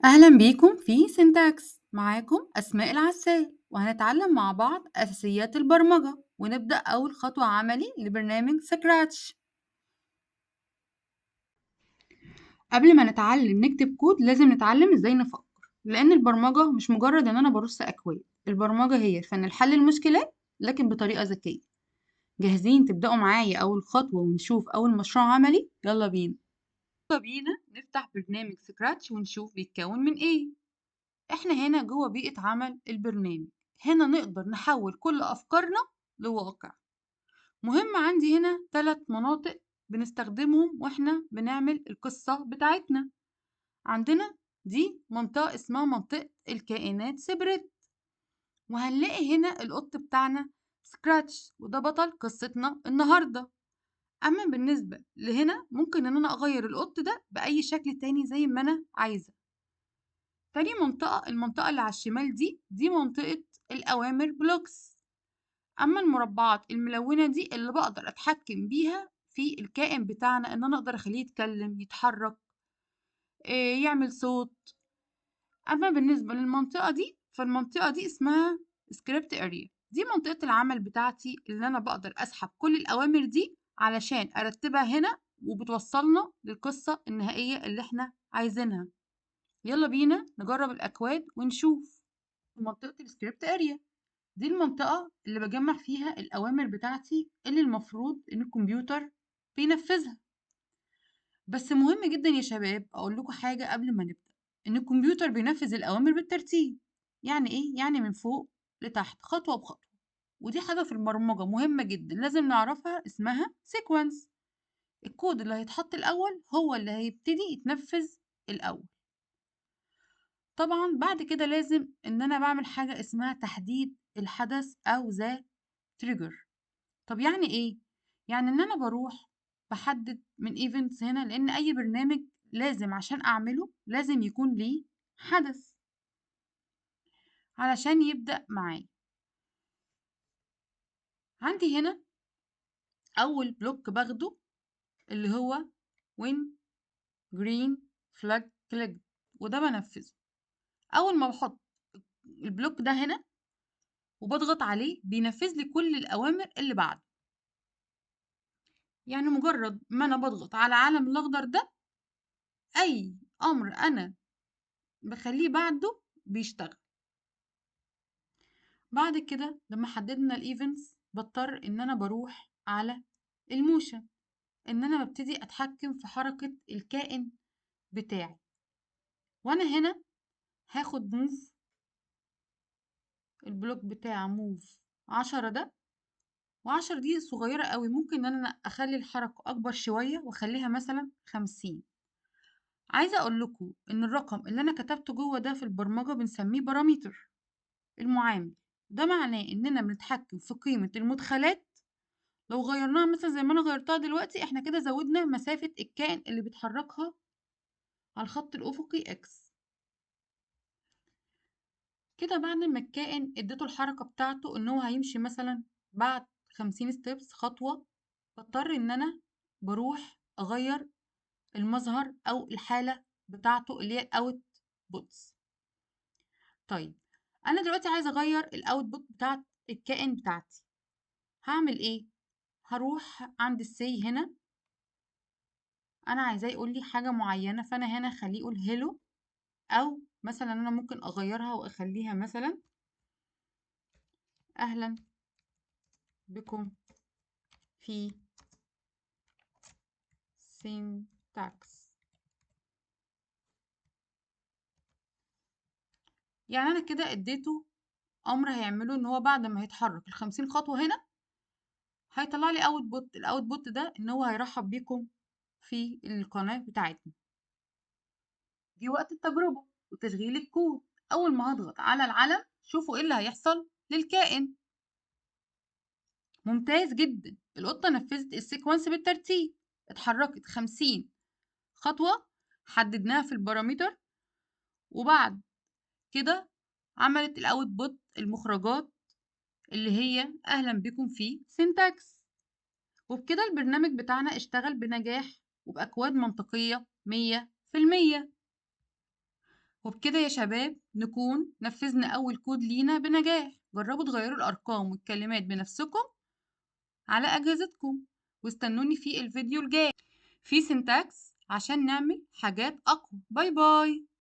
أهلا بيكم في سينتاكس. معاكم أسماء العسال، وهنتعلم مع بعض أساسيات البرمجة. ونبدأ أول خطوة عملي لبرنامج سكراتش. قبل ما نتعلم نكتب كود لازم نتعلم إزاي نفكر، لأن البرمجة مش مجرد إن أنا برص أكواد. البرمجة هي فن الحل المشكلات، لكن بطريقة ذكية. جاهزين تبدأوا معايا أول خطوة ونشوف أول مشروع عملي؟ يلا بينا. يلا بينا نفتح برنامج سكراتش ونشوف بيتكون من إيه. إحنا هنا جوه بيئة عمل البرنامج. هنا نقدر نحول كل أفكارنا لواقع. مهم عندي هنا 3 مناطق بنستخدمهم وإحنا بنعمل القصة بتاعتنا. عندنا دي منطقة اسمها منطقة الكائنات سبريت، وهنلاقي هنا القط بتاعنا سكراتش، وده بطل قصتنا النهاردة. أما بالنسبة لهنا ممكن إن أنا أغير القط ده بأي شكل تاني زي ما أنا عايزة. تاني منطقة، المنطقة اللي على الشمال دي منطقة الأوامر بلوكس. أما المربعات الملونة دي اللي بقدر أتحكم بيها في الكائن بتاعنا، إن أنا أقدر أخليه يتكلم، يتحرك، يعمل صوت. أما بالنسبة للمنطقة دي، فالمنطقة دي اسمها سكريبت اريا. دي منطقة العمل بتاعتي اللي أنا بقدر أسحب كل الأوامر دي علشان أرتبها هنا، وبتوصلنا للقصة النهائية اللي احنا عايزينها. يلا بينا نجرب الأكواد ونشوف. في منطقة السكريبت اريا دي المنطقة اللي بجمع فيها الأوامر بتاعتي اللي المفروض إن الكمبيوتر بينفذها. بس مهم جدا يا شباب أقول لكم حاجة قبل ما نبدأ، إن الكمبيوتر بينفذ الأوامر بالترتيب. يعني إيه؟ يعني من فوق لتحت، خطوة بخطوة. ودي حاجة في البرمجة مهمة جدا لازم نعرفها، اسمها سيكونس. الكود اللي هيتحط الأول هو اللي هيبتدي يتنفذ الأول. طبعا بعد كده لازم إن أنا بعمل حاجة اسمها تحديد الحدث أو ذا تريجر. طب يعني إيه؟ يعني إن أنا باروح باحدد من events هنا، لإن أي برنامج لازم عشان أعمله لازم يكون ليه حدث علشان يبدأ معايا. عندي هنا أول بلوك باخده اللي هو when green flag clicked، وده بانفذه. أول ما باحط البلوك ده هنا وباضغط عليه بينفذ لي كل الأوامر اللي بعده. يعني مجرد ما أنا باضغط على العلم الأخضر ده، أي أمر أنا باخليه بعده بيشتغل. بعد كده لما حددنا الايفنتس بضطر ان انا بروح على الموشن، ان انا ببتدي اتحكم في حركة الكائن بتاعي. وانا هنا هاخد موف، البلوك بتاع موف 10 ده، و10 دي صغيرة قوي، ممكن ان انا اخلي الحركة اكبر شوية واخليها مثلا 50. عايزة اقول لكم ان الرقم اللي انا كتبته جوه ده في البرمجة بنسميه بارامتر المعامل. ده معناه اننا بنتحكم في قيمة المدخلات. لو غيرناها مثلا زي ما انا غيرتها دلوقتي، احنا كده زودنا مسافة الكائن اللي بيتحركها على الخط الافقي اكس. كده بعد ما الكائن اديته الحركة بتاعته ان هو هيمشي مثلا بعد 50 ستيبس خطوة، بضطر ان انا بروح اغير المظهر او الحالة بتاعته اللي هي الاوت بوتس. طيب انا دلوقتي عايزة اغير الاوت بوت بتاعت الكائن بتاعتي. هعمل ايه؟ هروح عند السي هنا، انا عايزاه يقول لي حاجة معينة، فانا هنا اخليه يقول هيلو. او مثلا انا ممكن اغيرها واخليها مثلا اهلا بكم في سينتاكس. يعني انا كده اديته امر هيعمله، ان هو بعد ما هيتحرك ال50 خطوة هنا هيطلع لي اوت بوت. الاوت بوت ده ان هو هيرحب بيكم في القناة بتاعتنا. دي وقت التجربة وتشغيل الكود. اول ما هضغط على العلم شوفوا ايه اللي هيحصل للكائن. ممتاز جدا، القطة نفذت السيكونس بالترتيب، اتحركت 50 خطوة حددناها في البارامتر، وبعد كده عملت الاوت بوت المخرجات اللي هي اهلا بكم في سينتاكس. وبكده البرنامج بتاعنا اشتغل بنجاح وبأكواد منطقية 100%. وبكده يا شباب نكون نفذنا أول كود لينا بنجاح. جربوا تغيروا الأرقام والكلمات بنفسكم على أجهزتكم، واستنوني في الفيديو الجاي في سينتاكس عشان نعمل حاجات أقوى. باي باي.